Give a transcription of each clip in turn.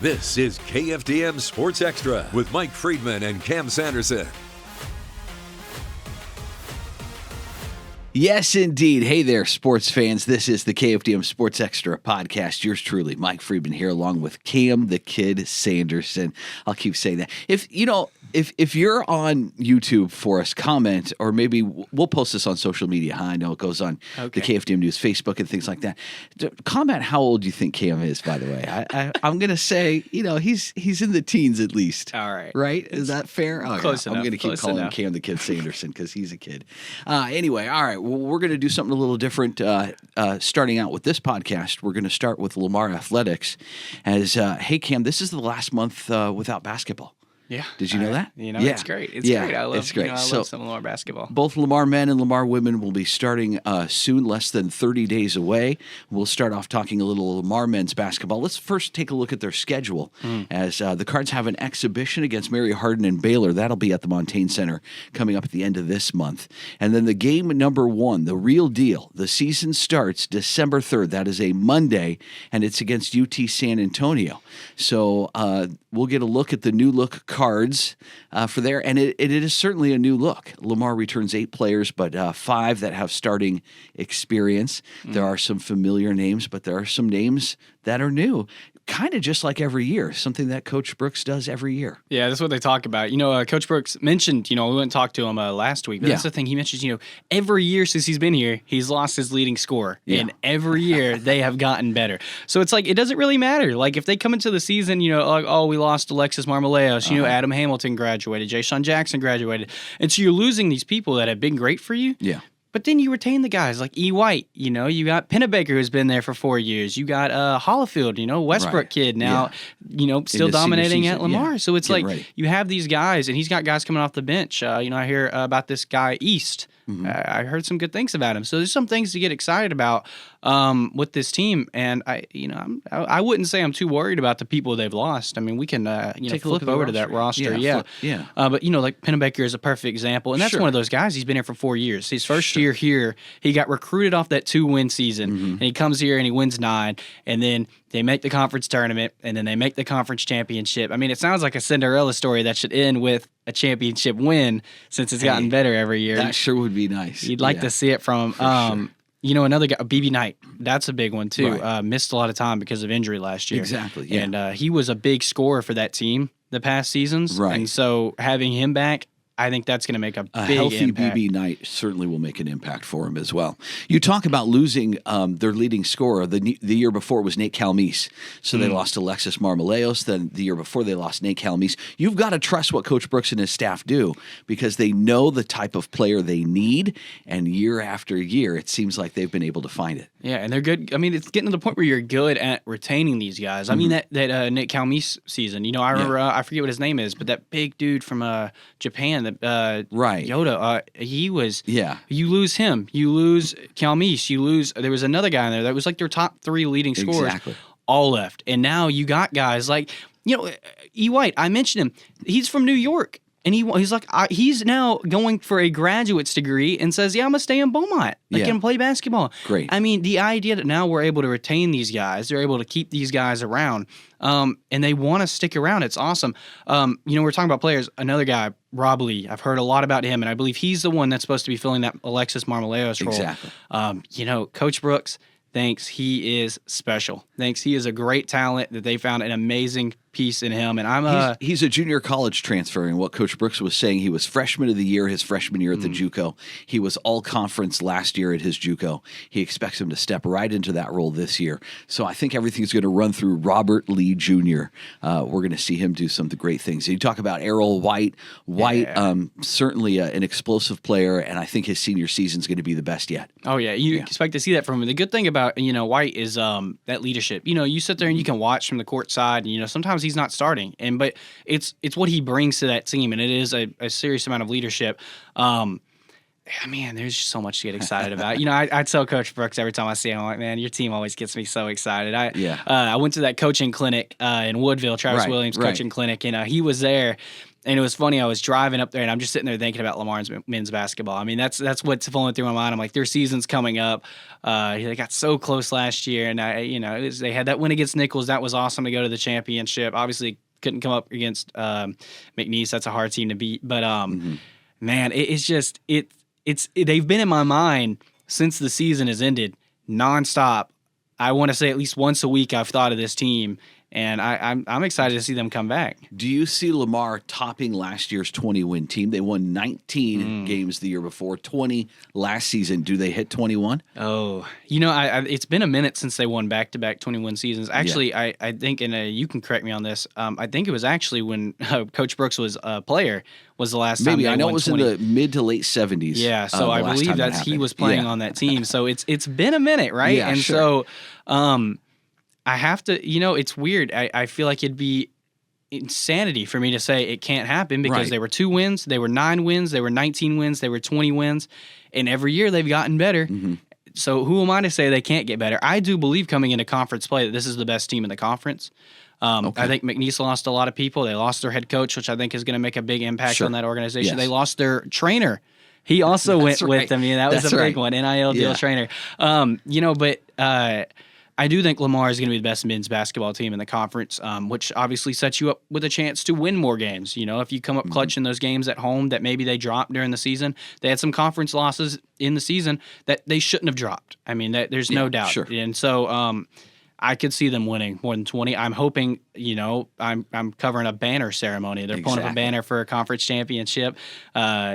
This is KFDM Sports Extra with Mike Friedman and Cam Sanderson. Yes, indeed. Hey there, sports fans. This is the KFDM Sports Extra podcast. Yours truly, Mike Friedman here, along with Cam the Kid Sanderson. I'll keep saying that. If you're on YouTube for us, comment, or maybe we'll post this on social media. I know it goes on the KFDM News Facebook and things like that. Comment how old you think Cam is, by the way. I'm going to say, he's in the teens at least. All right. Right? Is that fair? Close enough. I'm going to keep calling him Cam the Kid Sanderson because he's a kid. Anyway, all right. Well, we're going to do something a little different starting out with this podcast. We're going to start with Lamar Athletics as, hey, Cam, this is the last month without basketball. Yeah. Did you know that? It's great. It's great. I love some Lamar basketball. Both Lamar men and Lamar women will be starting soon, less than 30 days away. We'll start off talking a little Lamar men's basketball. Let's first take a look at their schedule as the Cards have an exhibition against Mary Hardin and Baylor. That'll be at the Montaigne Center coming up at the end of this month. And then the game number one, the real deal, the season starts December 3rd. That is a Monday, and it's against UT San Antonio. So we'll get a look at the new look Cards for there, and it is certainly a new look. Lamar returns 8 players, but 5 that have starting experience. There are some familiar names, but there are some names that are new. Kind of just like every year, something that Coach Brooks does every year. Yeah, that's what they talk about. Coach Brooks mentioned, we went and talked to him last week, but that's the thing. He mentions, every year since he's been here, he's lost his leading scorer. Yeah. And every year they have gotten better. So it's like, it doesn't really matter. Like if they come into the season, we lost Alexis Marmoleos, Adam Hamilton graduated, Jay-Sean Jackson graduated. And so you're losing these people that have been great for you. Yeah. But then you retain the guys like E. White, you got Pennebaker who's been there for 4 years. You got Hollifield, Westbrook kid now, still dominating at Lamar. Yeah. So it's like you have these guys, and he's got guys coming off the bench. I hear about this guy East. Mm-hmm. I heard some good things about him. So there's some things to get excited about with this team. And I wouldn't say I'm too worried about the people they've lost. I mean, we can flip over to that roster. But like Pennebaker is a perfect example, and that's one of those guys. He's been here for 4 years. His first year here, he got recruited off that 2-win season, and he comes here and he wins 9, and then they make the conference tournament, and then they make the conference championship. I mean, it sounds like a Cinderella story that should end with a championship win, since it's gotten better every year. That sure would be nice. You'd like to see it from him. Sure. Another guy, BB Knight. That's a big one, too. Right. Missed a lot of time because of injury last year. Exactly, yeah. And he was a big scorer for that team the past seasons. Right. And so having him back, I think that's going to make a big healthy impact. BB Knight certainly will make an impact for him as well. You talk about losing their leading scorer. The year before was Nate Calmese. So they lost Alexis Marmoleos. Then the year before they lost Nate Calmese. You've got to trust what Coach Brooks and his staff do, because they know the type of player they need. And year after year, it seems like they've been able to find it. Yeah, and they're good. I mean, it's getting to the point where you're good at retaining these guys. I mean, that Nate Calmese season, I remember, I forget what his name is, but that big dude from Japan, Yoda, he was, you lose him, you lose Calmese, there was another guy in there that was like their top 3 leading scorers, all left. And now you got guys like, E. White, I mentioned him, he's from New York. And he's like, he's now going for a graduate's degree and says, I'm going to stay in Beaumont. I can play basketball. Great. I mean, the idea that now we're able to retain these guys, they're able to keep these guys around, and they want to stick around. It's awesome. We're talking about players. Another guy, Rob Lee, I've heard a lot about him, and I believe he's the one that's supposed to be filling that Alexis Marmoleos role. Exactly. Coach Brooks thinks he is special. Thinks he is a great talent, that they found an amazing piece in him. And he's a junior college transfer, and what Coach Brooks was saying, he was freshman of the year his freshman year at the JUCO. He was all conference last year at his JUCO. He expects him to step right into that role this year. So I think everything's going to run through Robert Lee Jr. We're going to see him do some of the great things. You talk about Errol White. Certainly an explosive player, and I think his senior season is going to be the best yet. Oh, yeah. You expect to see that from him. The good thing about, White is that leadership. You sit there and you can watch from the court side, and, sometimes he's not starting, but it's what he brings to that team, and it is a serious amount of leadership. Man, there's just so much to get excited about. I tell Coach Brooks every time I see him, I'm like, man, your team always gets me so excited. I went to that coaching clinic in Woodville, Travis Williams coaching clinic, and he was there. And it was funny. I was driving up there, and I'm just sitting there thinking about Lamar's men's basketball. I mean, that's what's flowing through my mind. I'm like, their season's coming up. They got so close last year, and they had that win against Nichols. That was awesome to go to the championship. Obviously, couldn't come up against McNeese. That's a hard team to beat. But man, they've been in my mind since the season has ended, nonstop. I want to say at least once a week I've thought of this team. And I'm excited to see them come back. Do you see Lamar topping last year's 20-win team? They won 19 games the year before, 20 last season. Do they hit 21? Oh, it's been a minute since they won back-to-back 21 seasons. Actually, yeah. I think, and you can correct me on this, I think it was actually when Coach Brooks was a player was the last time. Maybe. I know it was 20. in the mid to late 70s. Yeah, so I believe that he was playing on that team. So it's been a minute, right? Yeah, and sure. So I have to, it's weird. I feel like it'd be insanity for me to say it can't happen because they were 2 wins, they were 9 wins, they were 19 wins, they were 20 wins, and every year they've gotten better. Mm-hmm. So who am I to say they can't get better? I do believe coming into conference play that this is the best team in the conference. I think McNeese lost a lot of people. They lost their head coach, which I think is going to make a big impact on that organization. Yes. They lost their trainer. He also went with them. That was a big one, NIL deal trainer. But I do think Lamar is going to be the best men's basketball team in the conference, which obviously sets you up with a chance to win more games. If you come up clutch in those games at home that maybe they dropped during the season, they had some conference losses in the season that they shouldn't have dropped. I mean, there's no doubt. Sure. And so I could see them winning more than 20. I'm hoping, I'm covering a banner ceremony. They're pulling up a banner for a conference championship. I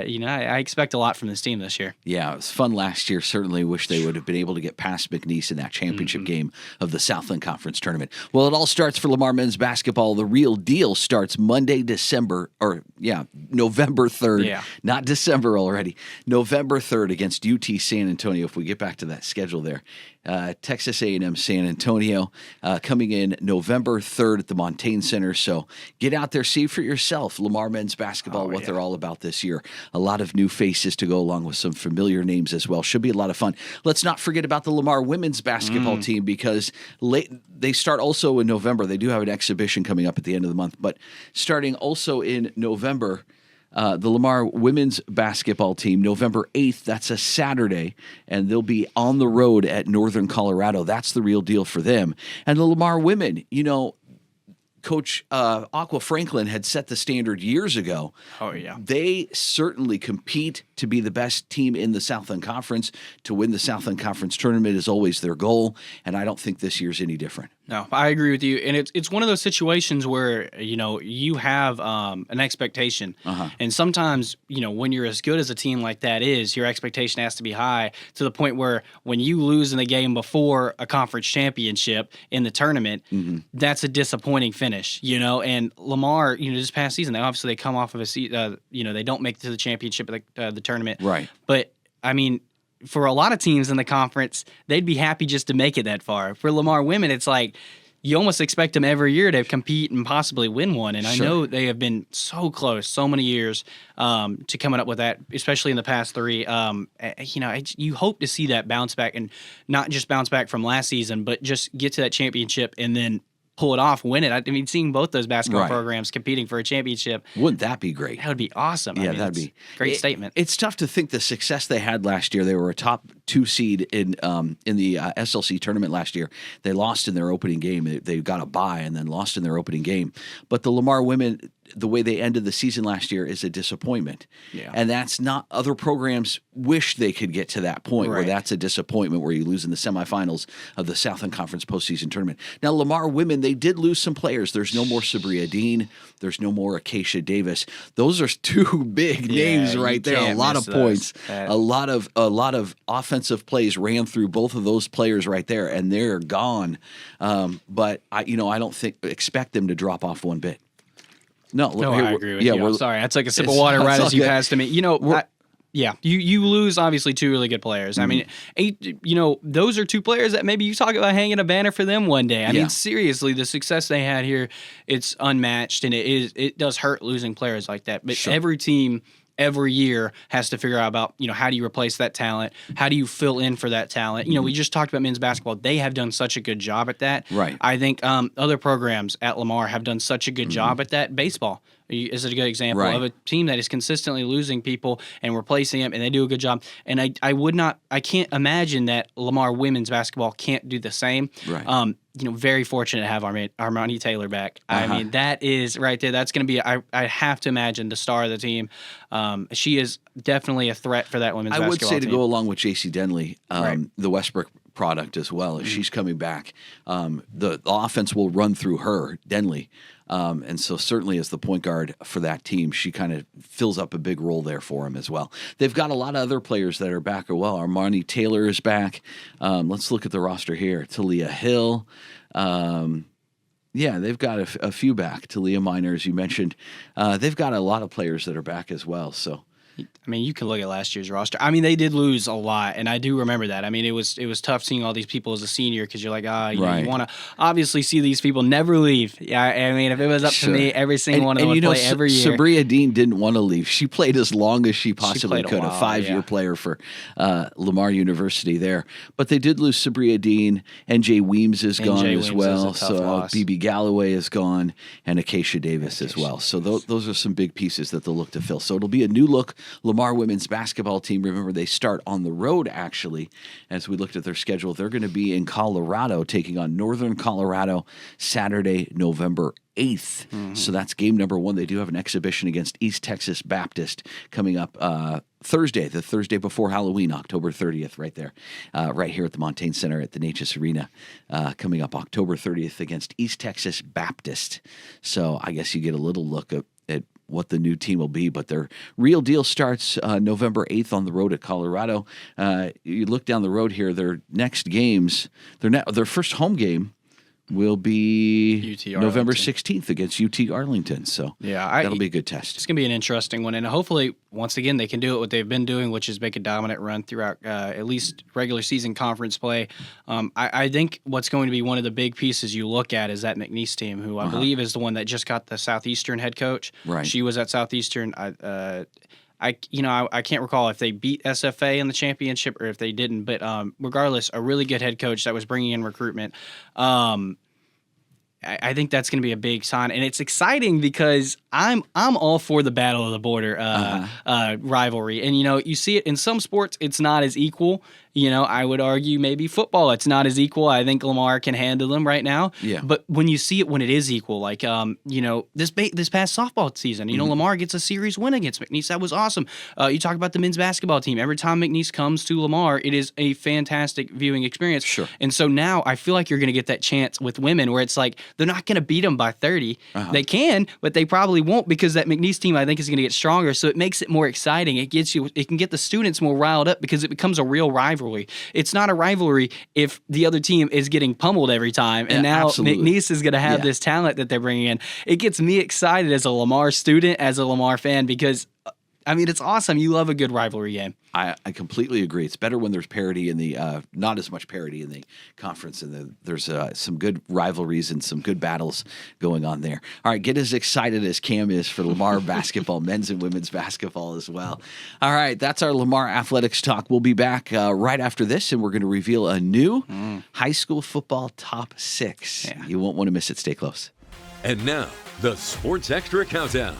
expect a lot from this team this year. Yeah, it was fun last year. Certainly wish they would have been able to get past McNeese in that championship game of the Southland Conference Tournament. Well, it all starts for Lamar men's basketball. The real deal starts Monday, November 3rd. Yeah. Not December already. November 3rd against UT San Antonio, if we get back to that schedule there. Texas A&M San Antonio coming in November 3rd at the Montaigne Center. So get out there, see for yourself Lamar men's basketball, what they're all about this year. A lot of new faces to go along with some familiar names as well. Should be a lot of fun. Let's not forget about the Lamar women's basketball team because they start also in November. They do have an exhibition coming up at the end of the month, but starting also in November, the Lamar women's basketball team, November 8th, that's a Saturday, and they'll be on the road at Northern Colorado. That's the real deal for them. And the Lamar women, Coach Aqua Franklin had set the standard years ago. Oh, yeah. They certainly compete to be the best team in the Southland Conference. To win the Southland Conference tournament is always their goal, and I don't think this year's any different. No, I agree with you. And it's one of those situations where, you have an expectation. And sometimes, when you're as good as a team like that is, your expectation has to be high to the point where when you lose in the game before a conference championship in the tournament, that's a disappointing finish, And Lamar, this past season, they come off of a season, they don't make it to the championship of the tournament. Right. But, I mean, for a lot of teams in the conference, they'd be happy just to make it that far. For Lamar women, it's like you almost expect them every year to compete and possibly win one. And I know they have been so close so many years to coming up with that, especially in the past 3. You hope to see that bounce back and not just bounce back from last season, but just get to that championship and then pull it off, win it. I mean, seeing both those basketball programs competing for a championship. Wouldn't that be great? That would be awesome. Yeah, that'd be a great statement. It's tough to think the success they had last year. They were a top 2 seed in the SLC tournament last year. They lost in their opening game. They got a bye and then lost in their opening game. But the Lamar women, the way they ended the season last year is a disappointment. Yeah. And that's not, other programs wish they could get to that point where that's a disappointment where you lose in the semifinals of the Southland Conference postseason tournament. Now, Lamar women, they did lose some players. There's no more Sabria Dean. There's no more Acacia Davis. Those are 2 big names right there. A lot of points. A lot of offensive plays ran through both of those players right there, and they're gone. But I don't expect them to drop off one bit. No, I agree with you. I'm sorry. I took a sip of water right as you passed to me. You lose, obviously, 2 really good players. I mean, those are 2 players that maybe you talk about hanging a banner for them one day. I mean, seriously, the success they had here, it's unmatched, and it does hurt losing players like that. But every team every year has to figure out about, how do you replace that talent? How do you fill in for that talent? We just talked about men's basketball. They have done such a good job at that. Right. I think other programs at Lamar have done such a good job at that. Baseball is a good example of a team that is consistently losing people and replacing them, and they do a good job. And I can't imagine that Lamar women's basketball can't do the same. Right. Very fortunate to have Armani Taylor back. I mean, that is right there. That's going to be, I have to imagine, the star of the team. She is definitely a threat for that women's basketball team. I would say to go along with J.C. Denley, the Westbrook product as well. She's coming back. The offense will run through her, Denley. And so certainly as the point guard for that team, she kind of fills up a big role there for him as well. They've got a lot of other players that are back as well. Armani Taylor is back. Let's look at the roster here. Talia Hill. They've got a few back. Talia Minor, as you mentioned. They've got a lot of players that are back as well. So. I mean, you can look at last year's roster. I mean, they did lose a lot, and I do remember that. I mean, it was tough seeing all these people as a senior because you're like, you want to obviously see these people never leave. Yeah, I mean, if it was up to me, every single one of them would play every year. Sabria Dean didn't want to leave. She played as long as she possibly could, a 5-year player for Lamar University there. But they did lose Sabria Dean. NJ Weems is gone as well. So BB Galloway is gone, and Acacia Davis as well. So those are some big pieces that they'll look to fill. So it'll be a new look Lamar women's basketball team. Remember, they start on the road, actually. As we looked at their schedule, they're going to be in Colorado, taking on Northern Colorado Saturday, November 8th. So that's game number 1. They do have an exhibition against East Texas Baptist coming up Thursday, the Thursday before Halloween, October 30th, right there, right here at the Montaigne Center at the Natchez Arena, coming up October 30th against East Texas Baptist. So I guess you get a little look at what the new team will be, but their real deal starts November 8th on the road at Colorado. You look down the road here, their next games, their first home game will be November 16th against UT Arlington. So that'll be a good test. It's going to be an interesting one. And hopefully, once again, they can do what they've been doing, which is make a dominant run throughout at least regular season conference play. I think what's going to be one of the big pieces you look at is that McNeese team, who I believe is the one that just got the Southeastern head coach. Right. She was at Southeastern. I can't recall if they beat SFA in the championship or if they didn't, but regardless, a really good head coach that was bringing in recruitment. I think that's going to be a big sign, and it's exciting because I'm all for the battle of the border rivalry, and you see it in some sports. It's not as equal. I would argue maybe football, it's not as equal. I think Lamar can handle them right now. Yeah. But when you see it when it is equal, like this past softball season, Lamar gets a series win against McNeese. That was awesome. You talk about the men's basketball team. Every time McNeese comes to Lamar, it is a fantastic viewing experience. Sure. And so now I feel like you're going to get that chance with women where it's like they're not going to beat them by 30. They can, but they probably won't because that McNeese team I think is going to get stronger. So it makes it more exciting. It can get the students more riled up because it becomes a real rivalry. It's not a rivalry if the other team is getting pummeled every time, and now absolutely. McNeese is going to have this talent that they're bringing in. It gets me excited as a Lamar student, as a Lamar fan, because it's awesome. You love a good rivalry game. I completely agree. It's better when there's parity in the not as much parity in the conference, and there's some good rivalries and some good battles going on there. All right, get as excited as Cam is for Lamar basketball, men's and women's basketball as well. All right, that's our Lamar athletics talk. We'll be back right after this, and we're going to reveal a new high school football top 6. Yeah. You won't want to miss it. Stay close. And now, the Sports Extra Countdown.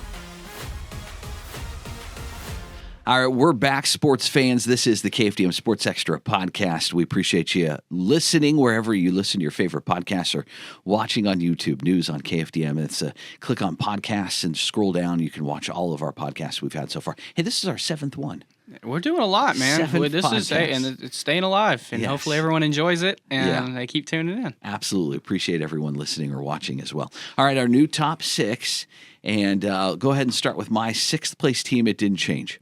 All right, we're back, sports fans. This is the KFDM Sports Extra podcast. We appreciate you listening wherever you listen to your favorite podcasts or watching on YouTube, news on KFDM. It's click on podcasts and scroll down. You can watch all of our podcasts we've had so far. Hey, this is our 7th one. We're doing a lot, man. And it's staying alive, and hopefully everyone enjoys it, and they keep tuning in. Absolutely. Appreciate everyone listening or watching as well. All right, our new top 6, and I'll go ahead and start with my 6th place team. It didn't change.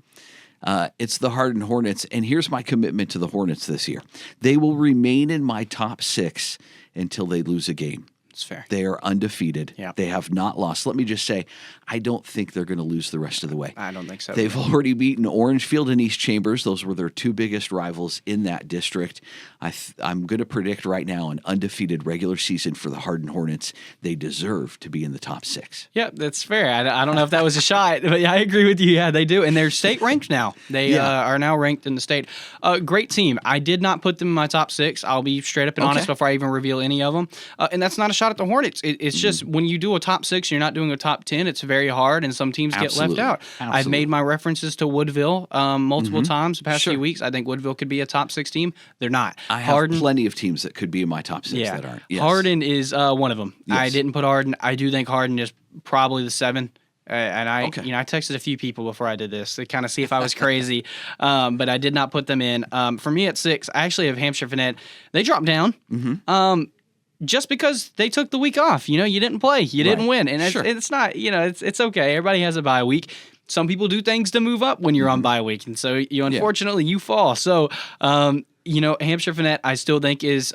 It's the Hardin Hornets, and here's my commitment to the Hornets this year. They will remain in my top 6 until they lose a game. It's fair. They are undefeated. Yeah. They have not lost. Let me just say, I don't think they're going to lose the rest of the way. I don't think so. They've already beaten Orangefield and East Chambers. Those were their two biggest rivals in that district. I'm going to predict right now an undefeated regular season for the Hardin Hornets. They deserve to be in the top 6. Yeah, that's fair. I don't know if that was a shot, but yeah, I agree with you. Yeah, they do. And they're state ranked now. They are now ranked in the state. Great team. I did not put them in my top 6. I'll be straight up and honest before I even reveal any of them. And that's not a shot at the Hornets. It's just when you do a top 6, you're not doing a top 10. It's very hard, and some teams get left out. I've made my references to Woodville multiple times the past few weeks. I think Woodville could be a top 6 team. They're not. I have plenty of teams that could be in my top 6 that aren't. Yes. Hardin is one of them. Yes. I didn't put Hardin. I do think Hardin is probably the 7. And I texted a few people before I did this to kind of see if I was crazy, but I did not put them in. For me at 6, I actually have Hampshire Finette. They dropped down. Just because they took the week off. You didn't play. You didn't win. And it's not, it's okay. Everybody has a bye week. Some people do things to move up when you're on bye week. And so you unfortunately you fall. So, Hampshire Finette I still think is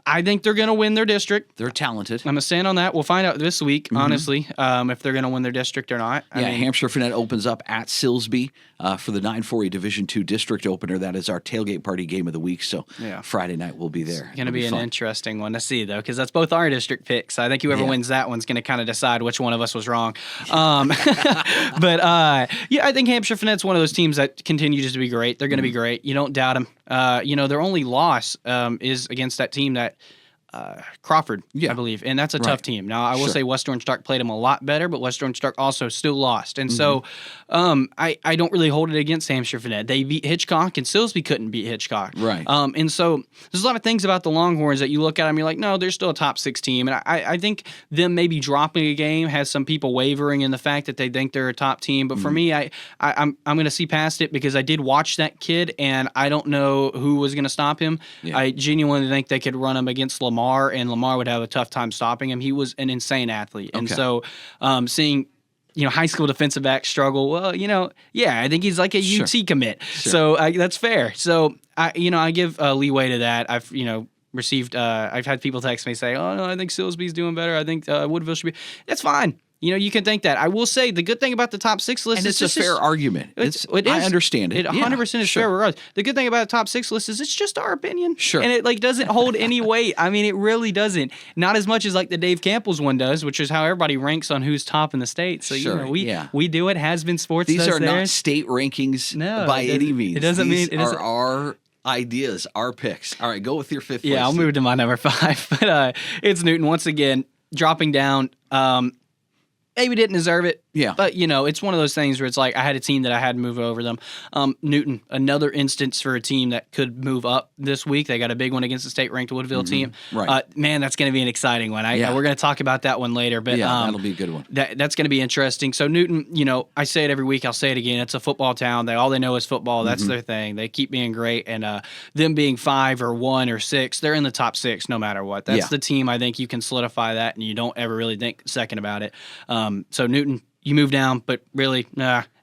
I think they're going to win their district. They're talented. I'm going to stand on that. We'll find out this week, honestly, if they're going to win their district or not. I mean, Hampshire Finette opens up at Silsbee for the 9-4A Division II district opener. That is our tailgate party game of the week, so Friday night we'll be there. It's going to be an interesting one to see, though, because that's both our district picks. I think whoever wins that one's going to kind of decide which one of us was wrong. But, I think Hampshire Finette's one of those teams that continues to be great. They're going to be great. You don't doubt them. Their only loss is against that team that Crawford, I believe, and that's a tough team. Now, I will say West Orange Stark played them a lot better, but West Orange Stark also still lost, and so I don't really hold it against Hampshire Finette. They beat Hitchcock, and Silsbee couldn't beat Hitchcock, right? And so there's a lot of things about the Longhorns that you look at them, you're like, no, they're still a top 6 team, and I think them maybe dropping a game has some people wavering in the fact that they think they're a top team, but for me, I'm going to see past it because I did watch that kid, and I don't know who was going to stop him. I genuinely think they could run him against Lamar, and Lamar would have a tough time stopping him. He was an insane athlete. And so seeing high school defensive backs struggle, well, I think he's like a UT commit. So that's fair. So, I give leeway to that. I've, received, I've had people text me say, oh, no, I think Silsbee's doing better. I think Woodville should be. That's fine. You can think that. I will say the good thing about the top 6 list is it's a fair argument. It is. I understand it. It 100% is fair regardless. The good thing about the top 6 list is it's just our opinion. Sure. And it doesn't hold any weight. I mean, it really doesn't. Not as much as the Dave Campbell's one does, which is how everybody ranks on who's top in the state. So we do it. Has been sports. These are not state rankings by any means. It doesn't mean these are our ideas, our picks. All right, go with your 5th. Yeah, I'll move to my number 5. But it's Newton once again dropping down. Maybe didn't deserve it. Yeah. But, it's one of those things where it's like I had a team that I had to move over them. Newton, another instance for a team that could move up this week. They got a big one against the state-ranked Woodville team. Right. Man, that's going to be an exciting one. We're going to talk about that one later. But that'll be a good one. That's going to be interesting. So Newton, I say it every week. I'll say it again. It's a football town. All they know is football. That's their thing. They keep being great. And them being 5 or 1 or 6, they're in the top 6 no matter what. That's the team I think you can solidify that, and you don't ever really think a second about it. So Newton, you move down, but really,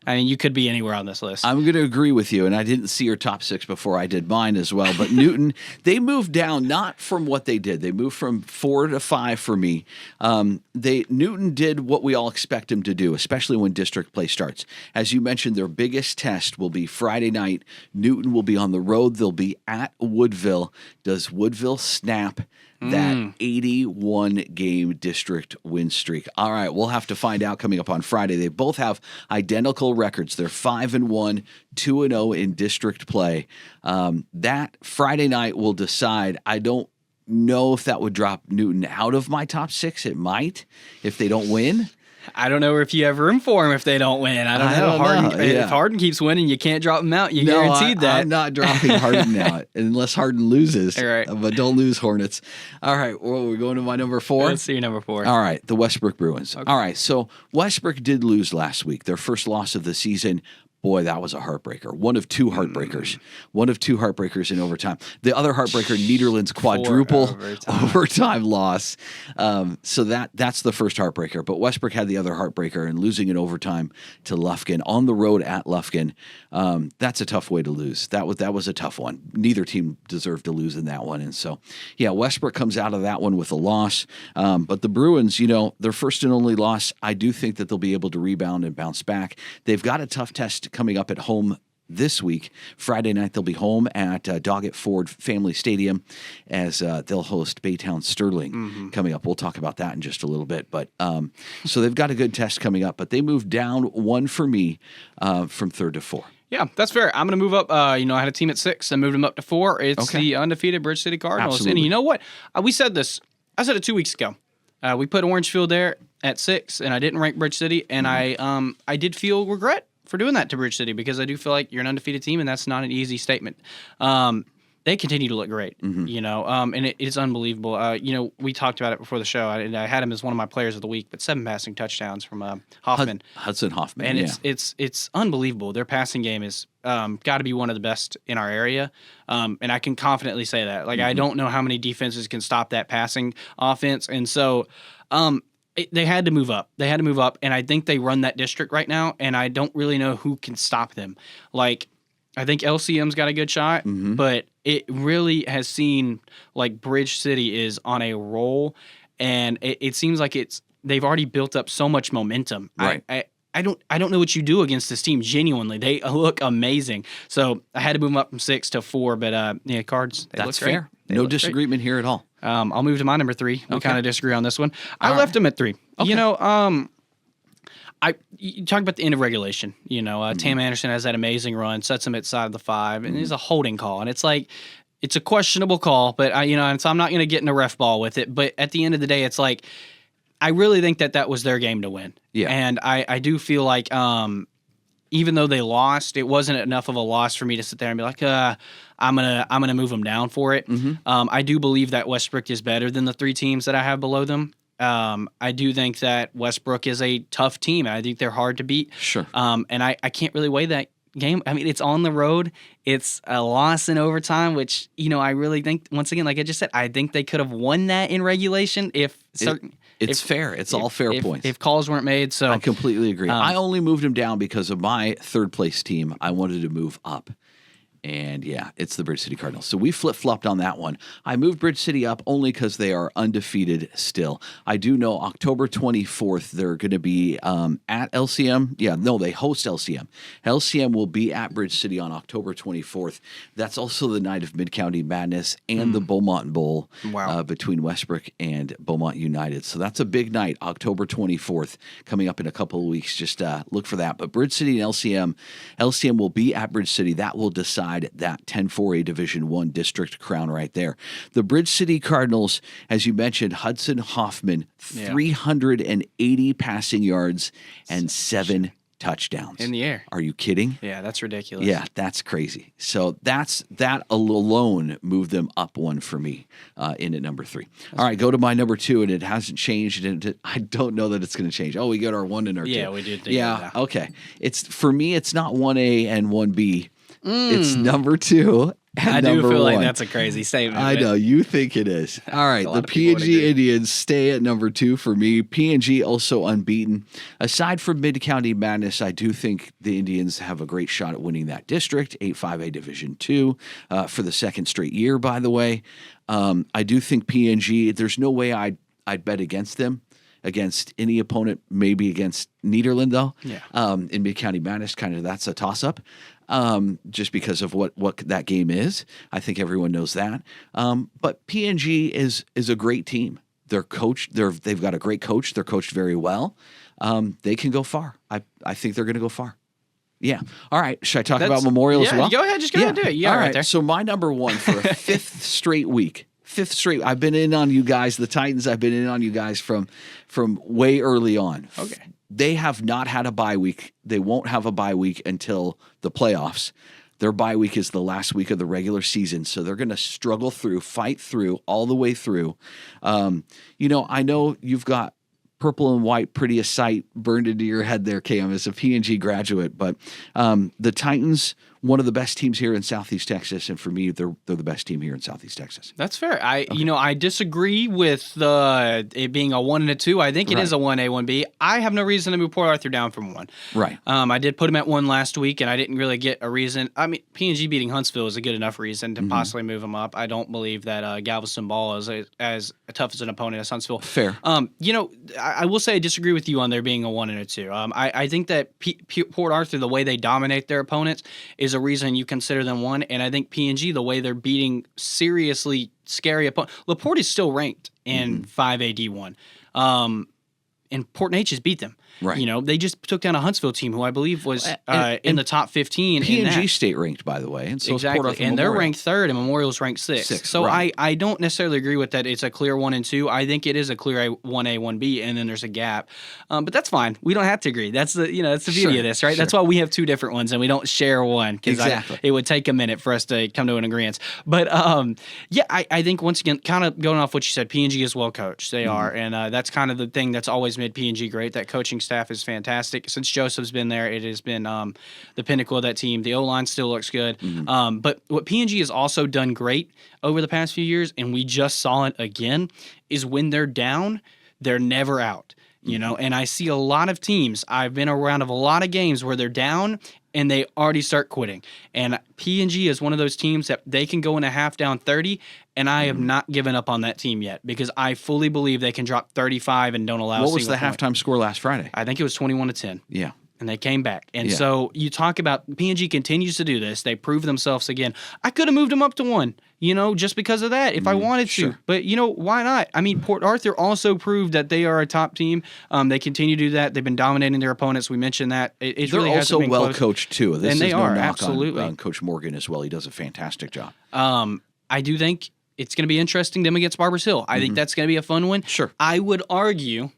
you could be anywhere on this list. I'm going to agree with you, and I didn't see your top 6 before I did mine as well. But Newton, they moved down not from what they did. They moved from 4 to 5 for me. Newton did what we all expect them to do, especially when district play starts. As you mentioned, their biggest test will be Friday night. Newton will be on the road. They'll be at Woodville. Does Woodville snap that 81-game district win streak? All right, we'll have to find out coming up on Friday. They both have identical records. They're 5-1, 2-0 in district play. That Friday night will decide. I don't know if that would drop Newton out of my top 6. It might if they don't win. I don't know if you have room for them if they don't win. I don't know. If Hardin keeps winning, you can't drop them out. You guaranteed that. I'm not dropping Hardin out unless Hardin loses. All right. But don't lose Hornets. All right. Well, we're going to my number 4. Let's see your number 4. All right. The Westbrook Bruins. Okay. All right. So Westbrook did lose last week. Their first loss of the season. boy, that was a heartbreaker. One of two heartbreakers. One of two heartbreakers in overtime. The other heartbreaker, Nederland's quadruple overtime loss. So that's the first heartbreaker. But Westbrook had the other heartbreaker, and losing in overtime to Lufkin on the road at Lufkin. That's a tough way to lose. That was a tough one. Neither team deserved to lose in that one. And so, yeah, Westbrook comes out of that one with a loss. But the Bruins, their first and only loss, I do think that they'll be able to rebound and bounce back. They've got a tough test coming up at home this week. Friday night, they'll be home at Doggett Ford Family Stadium as they'll host Baytown Sterling coming up. We'll talk about that in just a little bit. But so they've got a good test coming up, but they moved down one for me from 3rd to 4. Yeah, that's fair. I'm going to move up. I had a team at 6. I moved them up to 4. It's the undefeated Bridge City Cardinals. Absolutely. And you know what? We said this. I said it 2 weeks ago. We put Orangefield there at 6, and I didn't rank Bridge City, and I did feel regret for doing that to Bridge City because I do feel like you're an undefeated team, and that's not an easy statement. They continue to look great, and it's unbelievable. We talked about it before the show, and I had him as one of my players of the week, but 7 passing touchdowns from Hoffman. Hudson Hoffman, and it's unbelievable. Their passing game is got to be one of the best in our area, and I can confidently say that. Like I don't know how many defenses can stop that passing offense, and so they had to move up. They had to move up, and I think they run that district right now, and I don't really know who can stop them. Like I think LCM's got a good shot, but it really has seen like Bridge City is on a roll, and it seems like they've already built up so much momentum. Right. I don't know what you do against this team. Genuinely, they look amazing. So I had to move them up from 6 to 4, but Cards. That's fair. No disagreement here at all. I'll move to my number 3. We kind of disagree on this one. I All left them at 3. Okay. You talk about the end of regulation. Tam Anderson has that amazing run, sets him at side of the 5, and it's a holding call. And it's like, it's a questionable call, but and so I'm not going to get in a ref ball with it. But at the end of the day, it's like, I really think that was their game to win. Yeah. And I do feel like, even though they lost, it wasn't enough of a loss for me to sit there and be like, I'm gonna move them down for it. I do believe that Westbrook is better than the 3 teams that I have below them. I do think that Westbrook is a tough team. I think they're hard to beat. Sure. And I can't really weigh that game. I mean, it's on the road. It's a loss in overtime, which, I really think, once again, like I just said, I think they could have won that in regulation if certain... It's fair. It's all fair points. If calls weren't made, so... I completely agree. I only moved him down because of my 3rd place team. I wanted to move up. And yeah, it's the Bridge City Cardinals. So we flip-flopped on that one. I moved Bridge City up only because they are undefeated still. I do know October 24th, they're going to be at LCM. Yeah, no, they host LCM. LCM will be at Bridge City on October 24th. That's also the night of Mid-County Madness and the Beaumont Bowl between Westbrook and Beaumont United. So that's a big night, October 24th, coming up in a couple of weeks. Just look for that. But Bridge City and LCM will be at Bridge City. That will decide that 10-4A Division I district crown right there. The Bridge City Cardinals, as you mentioned, Hudson Hoffman, 380 passing yards and 7 touchdowns. In the air. Are you kidding? Yeah, that's ridiculous. Yeah, that's crazy. So that alone moved them up 1 for me in at number 3. All right, go to my number 2, and it hasn't changed. And I don't know that it's going to change. Oh, we got our 1 and our 2. Yeah, we did. Yeah, okay. For me, it's not 1A and 1B. It's number 2 and I number do feel 1. like that's a crazy statement. I know. You think it is. All right. The PNG Indians stay at number 2 for me. PNG also unbeaten. Aside from Mid-County Madness, I do think the Indians have a great shot at winning that district, 8-5A Division II, for the 2nd straight year, by the way. I do think PNG, there's no way I'd bet against them. Against any opponent, maybe against Nederland, though. Yeah. In Mid-County Madness, kind of that's a toss-up. Just because of what that game is. I think everyone knows that. But PNG is a great team. They're coached. They've got a great coach. They're coached very well. They can go far. I think they're going to go far. Yeah. All right. Should I talk about Memorial as well? Go ahead. Just go ahead and do it. Yeah. All right. There. So my number 1 for a 5th straight week. 5th straight. I've been in on you guys, the Titans. I've been in on you guys from way early on. Okay. They have not had a bye week. They won't have a bye week until the playoffs. Their bye week is the last week of the regular season, so they're going to struggle through, fight through, all the way through. I know you've got purple and white, prettiest sight burned into your head there, Cam, as a P&G graduate. But the Titans, one of the best teams here in Southeast Texas, and for me, they're the best team here in Southeast Texas. That's fair. I disagree with it being a 1 and a 2. I think it is a 1A, 1B. I have no reason to move Port Arthur down from 1. Right. I did put him at 1 last week, and I didn't really get a reason. I mean, P&G beating Huntsville is a good enough reason to possibly move him up. I don't believe that Galveston Ball is as tough as an opponent as Huntsville. Fair. I will say I disagree with you on there being a 1 and a 2. I think that Port Arthur, the way they dominate their opponents, is a reason you consider them 1. And I think P&G, the way they're beating seriously scary opponents. LaPorte is still ranked in 5A D1. And Port Neches beat them. Right. They just took down a Huntsville team who I believe was in the top 15. P&G state ranked, by the way. And so exactly. Port Arthur and Memorial. They're ranked 3rd, and Memorial's ranked 6th. So right. I don't necessarily agree with that. It's a clear 1 and 2. I think it is a clear 1A, 1B, and then there's a gap. But that's fine. We don't have to agree. That's the beauty of this, right? Sure. That's why we have 2 different ones, and we don't share one. Exactly. It would take a minute for us to come to an agreement. But I think once again, kind of going off what you said, P&G is well coached. They are, and that's kind of the thing that's always made P&G great. That coaching staff is fantastic. Since Joseph's been there, it has been the pinnacle of that team. The O-line still looks good. But what P&G has also done great over the past few years, and we just saw it again, is when they're down, they're never out. And I see a lot of teams. I've been around of a lot of games where they're down and they already start quitting. And P&G is one of those teams that they can go in a half down 30, and I have not given up on that team yet because I fully believe they can drop 35 and don't allow a single point. What was the halftime score last Friday? I think it was 21-10. Yeah. And they came back. And so you talk about P&G continues to do this. They prove themselves again. I could have moved them up to 1, just because of that if I wanted to. But, why not? I mean, Port Arthur also proved that they are a top team. They continue to do that. They've been dominating their opponents. We mentioned that. It They're really also been well close. coached, too. This and they is are, no knock absolutely. on Coach Morgan as well. He does a fantastic job. I do think it's going to be interesting them against Barbers Hill. I think that's going to be a fun one. Sure. I would argue,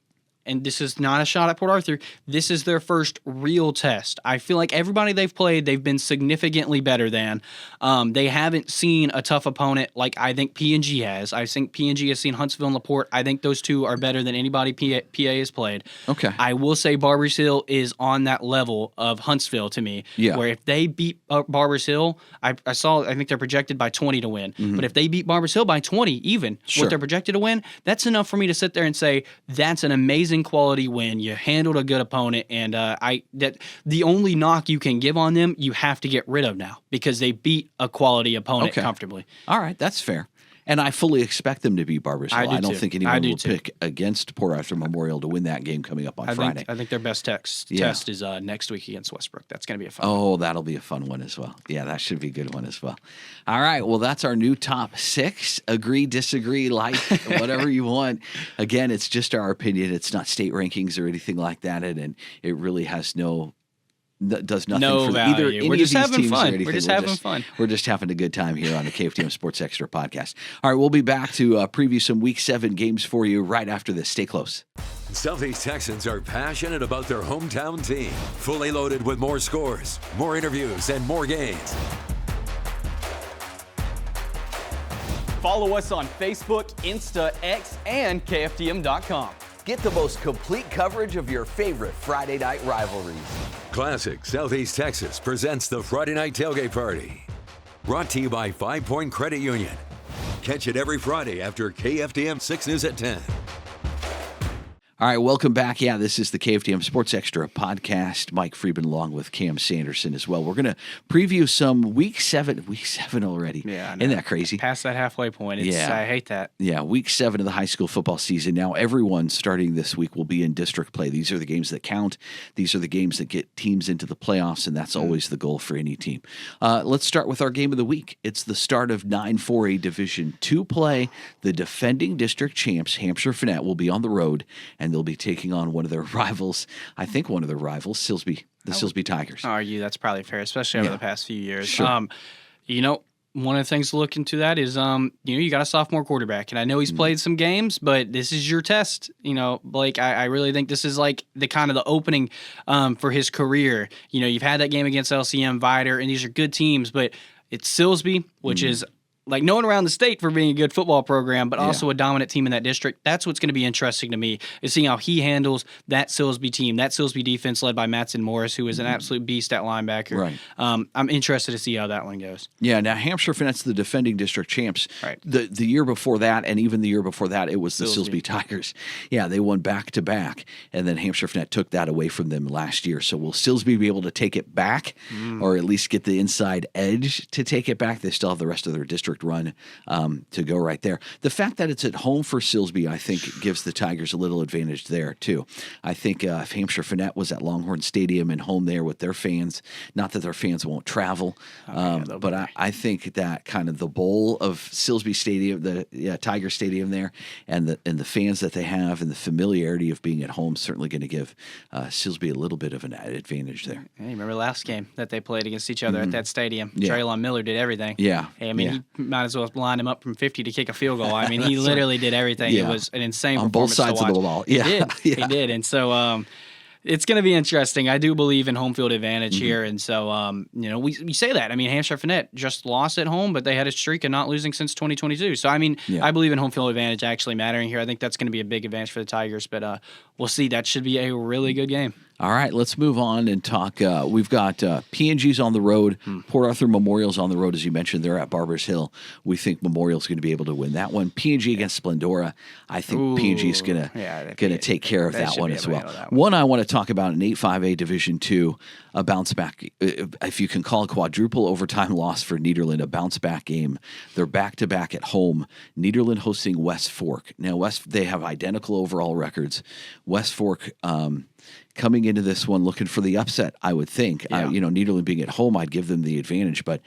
and this is not a shot at Port Arthur, this is their first real test. I feel like everybody they've played, they've been significantly better than. They haven't seen a tough opponent like I think P&G has. I think P&G has seen Huntsville and LaPorte. I think those two are better than anybody PA has played. Okay. I will say Barbers Hill is on that level of Huntsville to me, where if they beat Barbers Hill, I think they're projected by 20 to win. But if they beat Barbers Hill by 20 even, what they're projected to win, that's enough for me to sit there and say that's an amazing quality win. You handled a good opponent, and the only knock you can give on them, you have to get rid of now because they beat a quality opponent comfortably. All right, that's fair. And I fully expect them to beat Barbers Hill. I don't think anyone will pick against Port Arthur Memorial to win that game coming up on Friday. I think their best test is next week against Westbrook. That's going to be a fun one. Oh, that'll be a fun one as well. Yeah, that should be a good one as well. All right, well, that's our new top 6. Agree, disagree, like, whatever you want. Again, it's just our opinion. It's not state rankings or anything like that, and it really has does nothing for value. either any We're just of these having teams fun. or anything. We're just having fun. We're just having a good time here on the KFDM Sports Extra podcast. All right, we'll be back to preview some Week 7 games for you right after this. Stay close. Southeast Texans are passionate about their hometown team. Fully loaded with more scores, more interviews, and more games. Follow us on Facebook, Insta, X, and KFDM.com. Get the most complete coverage of your favorite Friday night rivalries. Classic Southeast Texas presents the Friday Night Tailgate Party. Brought to you by 5 Point Credit Union. Catch it every Friday after KFDM 6 News at 10. All right, welcome back. Yeah, this is the KFDM Sports Extra podcast. Mike Friedman along with Cam Sanderson as well. We're going to preview some Week 7 already. Yeah, Isn't that crazy? Past that halfway point. I hate that. Yeah, Week 7 of the high school football season. Now, everyone starting this week will be in district play. These are the games that count. These are the games that get teams into the playoffs, and that's always the goal for any team. Let's start with our game of the week. It's the start of 9-4A Division II play. The defending district champs, Hampshire Finette, will be on the road, and they'll be taking on one of their rivals. I think one of their rivals, Silsbee Tigers. Argue that's probably fair, especially over the past few years. Sure. One of the things to look into that is, you got a sophomore quarterback, and I know he's played some games, but this is your test. Blake, I really think this is like the opening for his career. You've had that game against LCM, Vider, and these are good teams, but it's Silsbee, which is like known around the state for being a good football program, but also a dominant team in that district. That's what's going to be interesting to me, is seeing how he handles that Silsbee team, that Silsbee defense led by Matson Morris, who is an absolute beast at linebacker. Right. I'm interested to see how that one goes. Yeah, now Hampshire Finette's the defending district champs. Right. The year before that, and even the year before that, it was the Silsbee Tigers. Yeah, they won back-to-back, and then Hampshire Finette took that away from them last year. So will Silsbee be able to take it back, or at least get the inside edge to take it back? They still have the rest of their district run to go right there. The fact that it's at home for Silsbee, I think, gives the Tigers a little advantage there, too. I think if Hampshire Finette was at Longhorn Stadium and home there with their fans, not that their fans won't travel, but I think that kind of the bowl of Silsbee Stadium, the Tiger Stadium there, and the fans that they have and the familiarity of being at home certainly going to give Silsbee a little bit of an advantage there. Hey, remember last game that they played against each other at that stadium? Traylon Miller did everything. Yeah. Hey, I mean, he might as well line him up from 50 to kick a field goal. I mean, he literally did everything. It was an insane on both performance sides of the ball. Yeah. He did. And so it's going to be interesting. I do believe in home field advantage here. And so, we say that. I mean, Hampshire Finette just lost at home, but they had a streak of not losing since 2022. So, I mean, I believe in home field advantage actually mattering here. I think that's going to be a big advantage for the Tigers. But we'll see. That should be a really good game. All right, let's move on and talk. We've got P&G's on the road. Port Arthur Memorial's on the road, as you mentioned. They're at Barbers Hill. We think Memorial's going to be able to win that one. P&G against Splendora. I think P&G's going to take care of that one as well. One I want to talk about in 8-5A Division II, a bounce back, if you can call a quadruple overtime loss for Nederland, a bounce back game. They're back-to-back at home. Nederland hosting West Fork. Now, they have identical overall records. West Fork coming into this one looking for the upset, I would think. Nederland being at home, I'd give them the advantage, but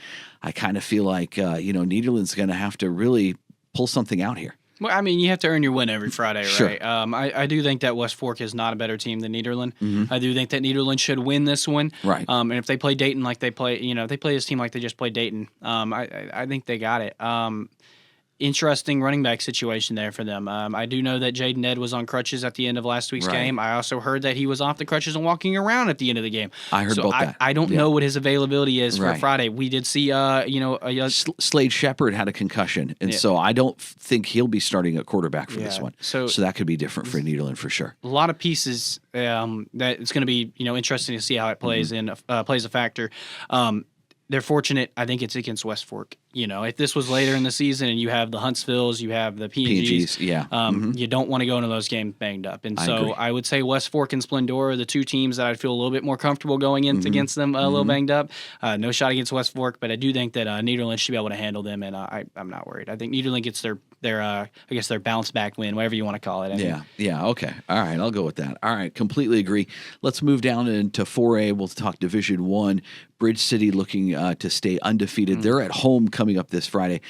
I kind of feel like, Nederland's going to have to really pull something out here. Well, I mean, you have to earn your win every Friday, Sure. right? I do think that West Fork is not a better team than Nederland. I do think that Nederland should win this one. Right. And if they play Dayton like they play, they play this team like they just played Dayton, I think they got it. Interesting running back situation there for them. I do know that Jaden Ed was on crutches at the end of last week's game. I also heard that he was off the crutches and walking around at the end of the game. I heard about that. I don't know what his availability is for Friday. We did see, Slade Shepard had a concussion, and so I don't think he'll be starting at quarterback for this one. So that could be different for Nederland for sure. A lot of pieces that it's going to be interesting to see how it plays plays a factor. They're fortunate. I think it's against West Fork. If this was later in the season and you have the Huntsvilles, you have the P&Gs, you don't want to go into those games banged up. And so I would say West Fork and Splendora are the two teams that I'd feel a little bit more comfortable going in against them a little banged up. No shot against West Fork, but I do think that Nederland should be able to handle them, and I'm not worried. I think Nederland gets their bounce back win, whatever you want to call it. Okay. All right, I'll go with that. All right, completely agree. Let's move down into 4A. We'll talk Division 1. Bridge City looking to stay undefeated. They're at home coming up this Friday.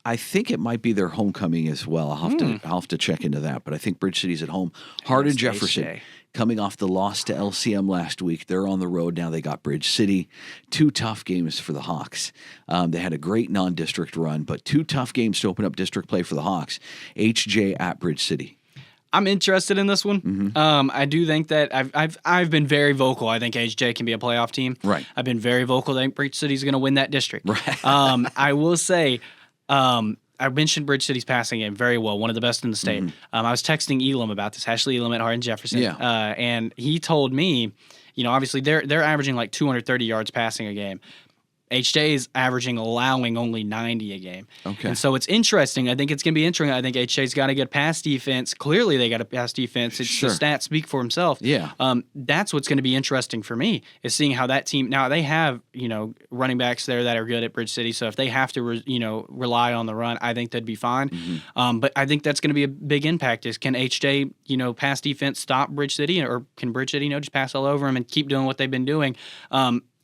I think it might be their homecoming as well. I'll have to check into that, but I think Bridge City's at home. Hardin Jefferson coming off the loss to LCM last week. They're on the road now. They got Bridge City. 2 tough games for the Hawks. They had a great non-district run, but 2 tough games to open up district play for the Hawks. HJ at Bridge City. I'm interested in this one. I do think that I've been very vocal. I think HJ can be a playoff team. Right. I've been very vocal. I think Bridge City's going to win that district. Right. I will say, I mentioned Bridge City's passing game very well, one of the best in the state. I was texting Elam about this, Ashley Elam at Hardin Jefferson, and he told me, obviously they're averaging like 230 yards passing a game. HJ is allowing only 90 a game. Okay. And so it's interesting. I think it's going to be interesting. I think HJ's got a good pass defense. Clearly they got a pass defense. It's the stats speak for himself. Yeah. That's what's going to be interesting for me, is seeing how that team, now they have, running backs there that are good at Bridge City. So if they have to, rely on the run, I think that'd be fine. But I think that's going to be a big impact, is can HJ, pass defense stop Bridge City, or can Bridge City, just pass all over them and keep doing what they've been doing?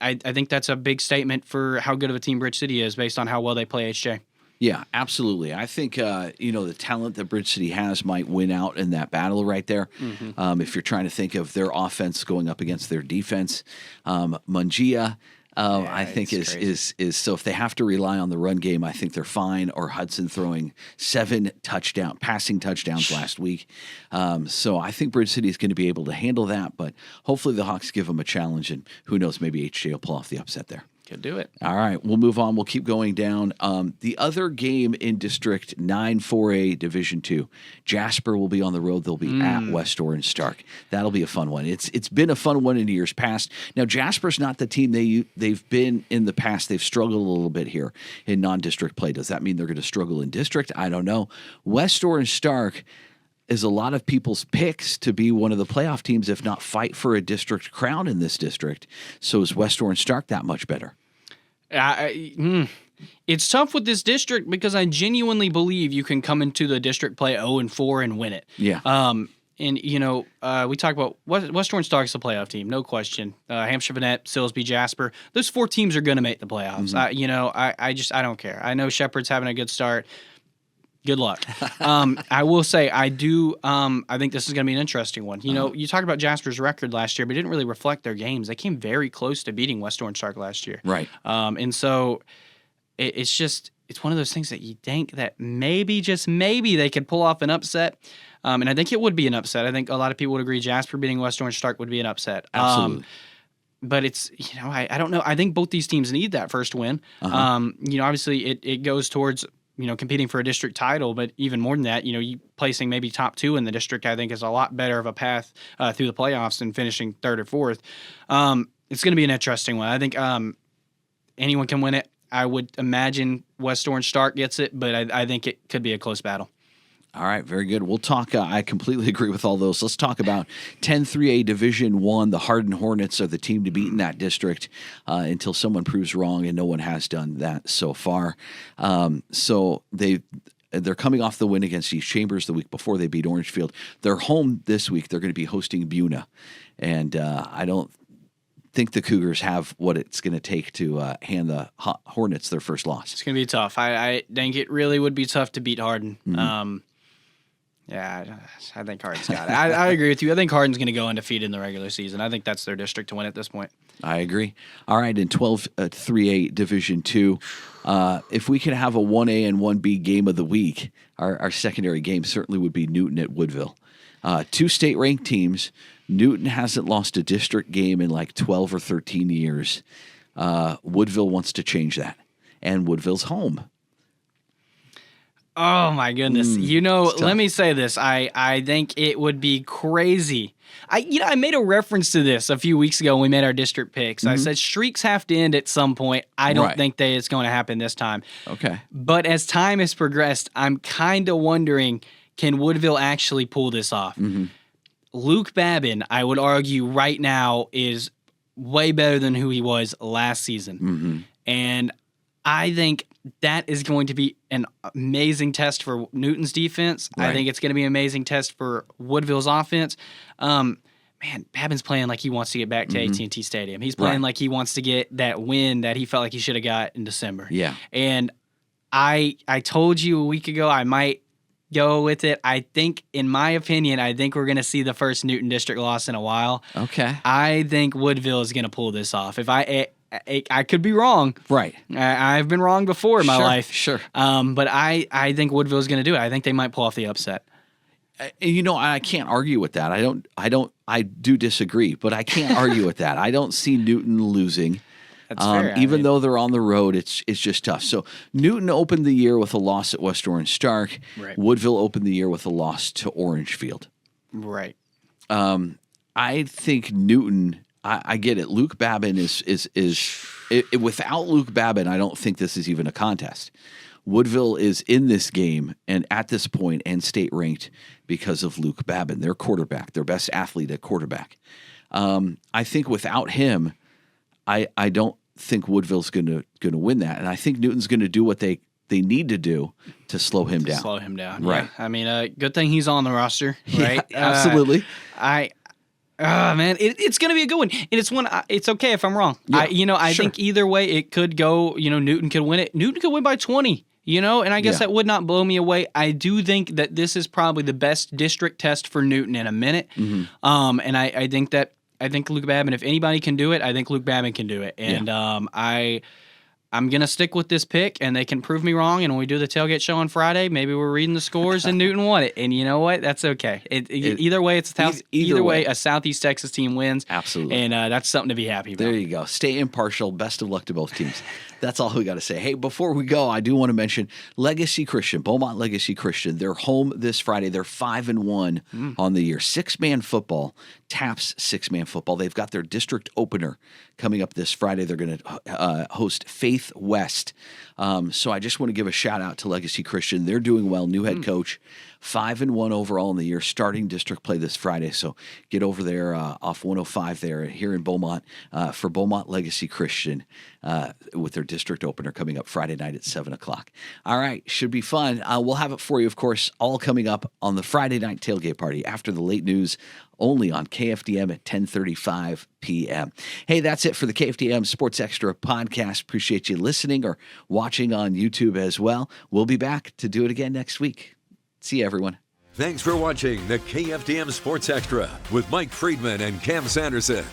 I think that's a big statement for how good of a team Bridge City is based on how well they play HJ. Yeah, absolutely. I think, the talent that Bridge City has might win out in that battle right there. If you're trying to think of their offense going up against their defense, Mungia, I think is so if they have to rely on the run game, I think they're fine. Or Hudson throwing 7 passing touchdowns last week. So I think Bridge City is going to be able to handle that, but hopefully the Hawks give them a challenge, and who knows, maybe HJ will pull off the upset there. Could do it. All right, we'll move on. We'll keep going down. The other game in District 9 4A Division 2, Jasper will be on the road. They'll be at West Orange Stark. That'll be a fun one. It's been a fun one in years past. Now, Jasper's not the team they've been in the past. They've struggled a little bit here in non-district play. Does that mean they're going to struggle in district? I don't know. West Orange Stark is a lot of people's picks to be one of the playoff teams, if not fight for a district crown in this district. So is West Orange Stark that much better? It's tough with this district because I genuinely believe you can come into the district play 0-4 and win it. Yeah. And, we talk about West Orange Stark's a playoff team, no question. Hampshire Vanette, Silsbee, Jasper, those 4 teams are going to make the playoffs. I don't care. I know Shepherd's having a good start. Good luck. I will say I do. I think this is going to be an interesting one. You talked about Jasper's record last year, but it didn't really reflect their games. They came very close to beating West Orange Stark last year. Right. And so it's one of those things that you think that maybe, just maybe, they could pull off an upset. And I think it would be an upset. I think a lot of people would agree Jasper beating West Orange Stark would be an upset. Absolutely. But it's, I don't know. I think both these teams need that first win. Obviously it goes towards competing for a district title, but even more than that, you placing maybe top 2 in the district, I think is a lot better of a path through the playoffs than finishing 3rd or 4th. It's going to be an interesting one. I think anyone can win it. I would imagine West Orange Stark gets it, but I think it could be a close battle. All right, very good. We'll talk. I completely agree with all those. Let's talk about 10-3A Division 1. The Hardin Hornets are the team to beat in that district until someone proves wrong, and no one has done that so far. So they're coming off the win against East Chambers the week before they beat Orangefield. They're home this week. They're going to be hosting Beaumont, and I don't think the Cougars have what it's going to take to hand the Hornets their first loss. It's going to be tough. I think it really would be tough to beat Hardin. Yeah, I think Hardin's got it. I agree with you. I think Hardin's going to go undefeated in the regular season. I think that's their district to win at this point. I agree. All right, in 12-3A Division 2, if we could have a 1A and 1B game of the week, our secondary game certainly would be Newton at Woodville. 2 state-ranked teams. Newton hasn't lost a district game in like 12 or 13 years. Woodville wants to change that, and Woodville's home. Oh, my goodness. Let me say this. I think it would be crazy. I made a reference to this a few weeks ago when we made our district picks. I said streaks have to end at some point. I don't think that it's going to happen this time. Okay. But as time has progressed, I'm kind of wondering, can Woodville actually pull this off? Luke Babin, I would argue right now, is way better than who he was last season. And I think that is going to be an amazing test for Newton's defense. I think it's going to be an amazing test for Woodville's offense. Babin's playing like he wants to get back to AT&T Stadium. He's playing like he wants to get that win that he felt like he should have got in December. Yeah. And I told you a week ago I might go with it. I think, in my opinion, we're going to see the first Newton district loss in a while. Okay. I think Woodville is going to pull this off. If I could be wrong. Right. I've been wrong before in my life. Sure. But I think Woodville's going to do it. I think they might pull off the upset. I can't argue with that. I do disagree, but I can't argue with that. I don't see Newton losing. That's fair. Even though they're on the road, it's just tough. So Newton opened the year with a loss at West Orange Stark. Right. Woodville opened the year with a loss to Orangefield. Right. I think Newton. I get it. Luke Babin is without Luke Babin, I don't think this is even a contest. Woodville is in this game and at this point and state ranked because of Luke Babin, their quarterback, their best athlete at quarterback. I think without him, I don't think Woodville's going to win that, and I think Newton's going to do what they need to do to slow him down. Slow him down, right? Yeah. I mean, good thing he's on the roster, right? Yeah, absolutely. Man, it's going to be a good one. And it's one. It's okay if I'm wrong. Yeah, I think either way it could go. Newton could win it. Newton could win by 20. And I guess that would not blow me away. I do think that this is probably the best district test for Newton in a minute. And I think Luke Babin, if anybody can do it, I think Luke Babin can do it. And I'm going to stick with this pick, and they can prove me wrong. And when we do the tailgate show on Friday, maybe we're reading the scores and Newton won it. And you know what? That's okay. Either way, either way, a Southeast Texas team wins. Absolutely. And that's something to be happy about. There you go. Stay impartial. Best of luck to both teams. That's all we got to say. Hey, before we go, I do want to mention Legacy Christian, Beaumont Legacy Christian. They're home this Friday. They're 5-1 on the year. 6-man football, TAPS 6-man football. They've got their district opener coming up this Friday. They're going to host Faith West. So I just want to give a shout out to Legacy Christian. They're doing well. New head coach, 5-1 overall in the year, starting district play this Friday. So get over there off 105 there here in Beaumont for Beaumont Legacy Christian with their district opener coming up Friday night at 7 o'clock. All right, should be fun. We'll have it for you, of course, all coming up on the Friday night tailgate party after the late news, only on KFDM at 10:35 p.m. Hey, that's it for the KFDM Sports Extra podcast. Appreciate you listening or watching on YouTube as well. We'll be back to do it again next week. See you, everyone. Thanks for watching the KFDM Sports Extra with Mike Friedman and Cam Sanderson.